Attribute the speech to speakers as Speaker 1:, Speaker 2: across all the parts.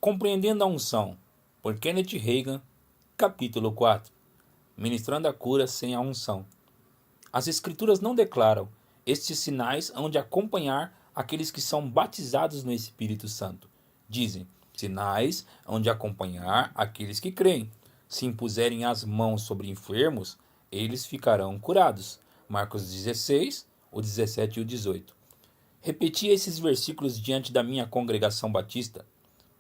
Speaker 1: Compreendendo a unção, por Kenneth Hagin, capítulo 4. Ministrando a cura sem a unção. As Escrituras não declaram estes sinais hão de acompanhar aqueles que são batizados no Espírito Santo. Dizem, sinais hão de acompanhar aqueles que creem. Se impuserem as mãos sobre enfermos, eles ficarão curados. Marcos 16, o 17 e o 18. Repetia esses versículos diante da minha congregação batista.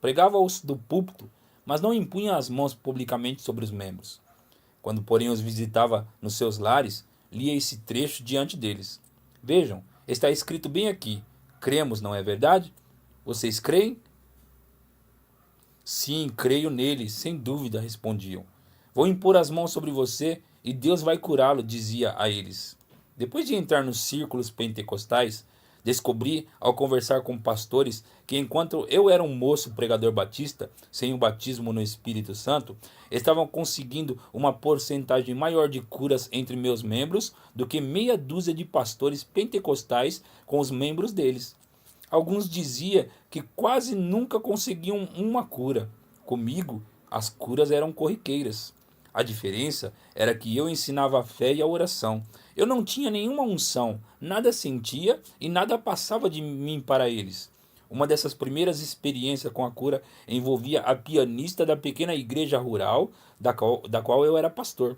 Speaker 1: Pregava-os do púlpito, mas não impunha as mãos publicamente sobre os membros. Quando, porém, os visitava nos seus lares, lia esse trecho diante deles. Vejam, está escrito bem aqui. Cremos, não é verdade? Vocês creem? Sim, creio nele, sem dúvida, respondiam. Vou impor as mãos sobre você e Deus vai curá-lo, dizia a eles. Depois de entrar nos círculos pentecostais, descobri, ao conversar com pastores, que enquanto eu era um moço pregador batista, sem o batismo no Espírito Santo, estavam conseguindo uma porcentagem maior de curas entre meus membros do que meia dúzia de pastores pentecostais com os membros deles. Alguns diziam que quase nunca conseguiam uma cura. Comigo, as curas eram corriqueiras. A diferença era que eu ensinava a fé e a oração. Eu não tinha nenhuma unção, nada sentia e nada passava de mim para eles. Uma dessas primeiras experiências com a cura envolvia a pianista da pequena igreja rural da qual eu era pastor.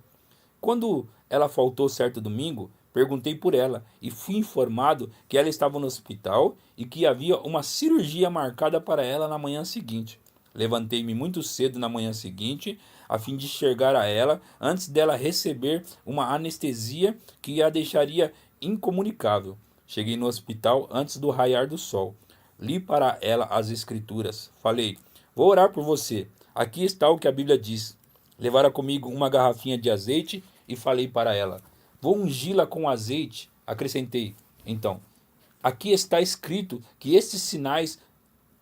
Speaker 1: Quando ela faltou certo domingo, perguntei por ela e fui informado que ela estava no hospital e que havia uma cirurgia marcada para ela na manhã seguinte. Levantei-me muito cedo na manhã seguinte, a fim de chegar a ela antes dela receber uma anestesia que a deixaria incomunicável. Cheguei no hospital antes do raiar do sol. Li para ela as escrituras. Falei, vou orar por você. Aqui está o que a Bíblia diz. Levara comigo uma garrafinha de azeite e falei para ela, vou ungí-la com azeite. Acrescentei, então, aqui está escrito que estes sinais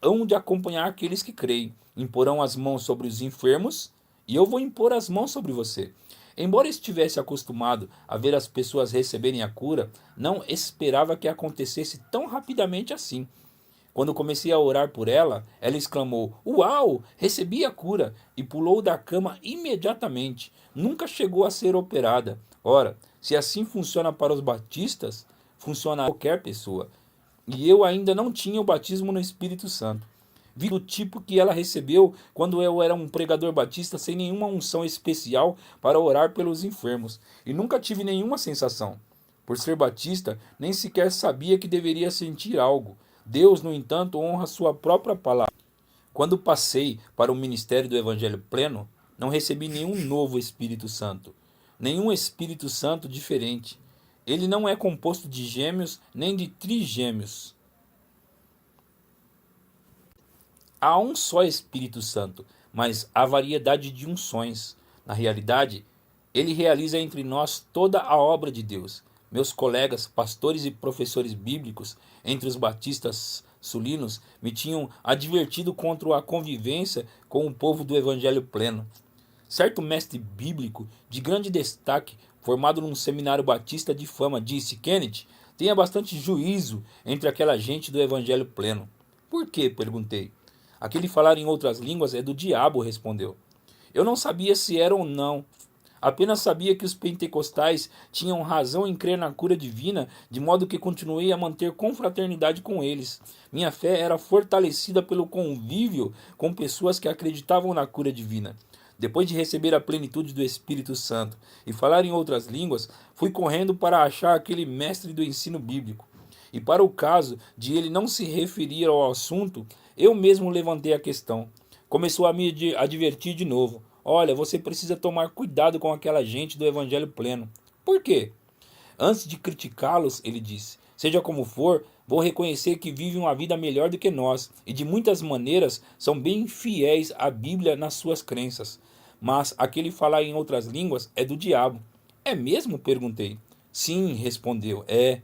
Speaker 1: hão de acompanhar aqueles que creem. Imporão as mãos sobre os enfermos e eu vou impor as mãos sobre você. Embora estivesse acostumado a ver as pessoas receberem a cura, não esperava que acontecesse tão rapidamente assim. Quando comecei a orar por ela, ela exclamou, uau, recebi a cura, e pulou da cama imediatamente. Nunca chegou a ser operada. Ora, se assim funciona para os batistas, funciona para qualquer pessoa. E eu ainda não tinha o batismo no Espírito Santo. Vi do tipo que ela recebeu quando eu era um pregador batista sem nenhuma unção especial para orar pelos enfermos. E nunca tive nenhuma sensação. Por ser batista, nem sequer sabia que deveria sentir algo. Deus, no entanto, honra sua própria palavra. Quando passei para o ministério do Evangelho pleno, não recebi nenhum novo Espírito Santo. Nenhum Espírito Santo diferente. Ele não é composto de gêmeos nem de trigêmeos. Há um só Espírito Santo, mas há variedade de unções. Na realidade, ele realiza entre nós toda a obra de Deus. Meus colegas, pastores e professores bíblicos, entre os batistas sulinos, me tinham advertido contra a convivência com o povo do Evangelho pleno. Certo mestre bíblico de grande destaque, formado num seminário batista de fama, disse, Kenneth, tenha bastante juízo entre aquela gente do Evangelho pleno. Por quê? Perguntei. Aquele falar em outras línguas é do diabo, respondeu. Eu não sabia se era ou não. Apenas sabia que os pentecostais tinham razão em crer na cura divina, de modo que continuei a manter confraternidade com eles. Minha fé era fortalecida pelo convívio com pessoas que acreditavam na cura divina. Depois de receber a plenitude do Espírito Santo e falar em outras línguas, fui correndo para achar aquele mestre do ensino bíblico. E para o caso de ele não se referir ao assunto, eu mesmo levantei a questão. Começou a me advertir de novo. Olha, você precisa tomar cuidado com aquela gente do Evangelho pleno. Por quê? Antes de criticá-los, ele disse, seja como for, vou reconhecer que vivem uma vida melhor do que nós e de muitas maneiras são bem fiéis à Bíblia nas suas crenças. Mas aquele falar em outras línguas é do diabo. É mesmo? Perguntei. Sim, respondeu. É.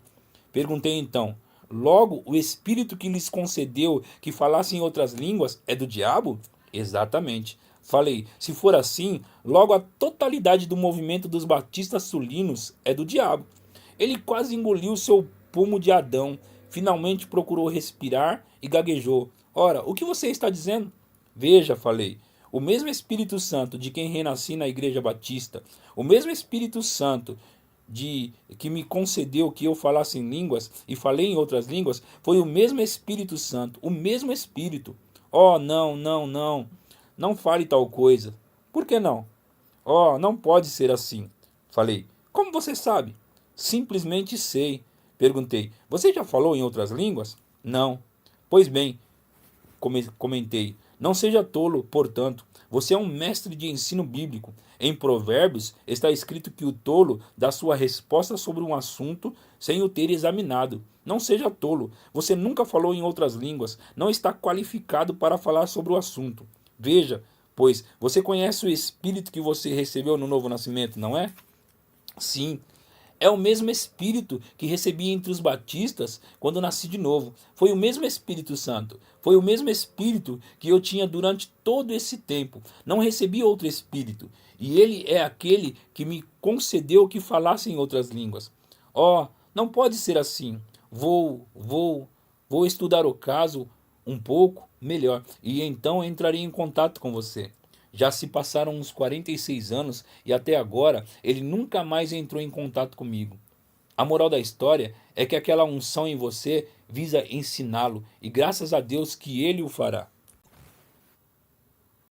Speaker 1: Perguntei então. Logo, o Espírito que lhes concedeu que falassem em outras línguas é do diabo? Exatamente. Falei, se for assim, logo a totalidade do movimento dos batistas sulinos é do diabo. Ele quase engoliu seu pomo de Adão, finalmente procurou respirar e gaguejou. Ora, o que você está dizendo? Veja, falei, o mesmo Espírito Santo de quem renasci na Igreja Batista, o mesmo Espírito Santo de que me concedeu que eu falasse em línguas e falei em outras línguas, foi o mesmo Espírito Santo, o mesmo Espírito. Oh, não, não, não, não fale tal coisa. Por que não? Oh, não pode ser assim. Falei, como você sabe? Simplesmente sei. Perguntei, você já falou em outras línguas? Não. Pois bem, comentei, não seja tolo, portanto, você é um mestre de ensino bíblico. Em Provérbios está escrito que o tolo dá sua resposta sobre um assunto sem o ter examinado. Não seja tolo, você nunca falou em outras línguas, não está qualificado para falar sobre o assunto. Veja, pois você conhece o Espírito que você recebeu no novo nascimento, não é? Sim, é o mesmo Espírito que recebi entre os batistas quando nasci de novo. Foi o mesmo Espírito Santo. Foi o mesmo Espírito que eu tinha durante todo esse tempo. Não recebi outro Espírito. E ele é aquele que me concedeu que falasse em outras línguas. Oh, não pode ser assim. Vou estudar o caso um pouco melhor e então entrarei em contato com você. Já se passaram uns 46 anos e até agora ele nunca mais entrou em contato comigo. A moral da história é que aquela unção em você visa ensiná-lo e graças a Deus que ele o fará.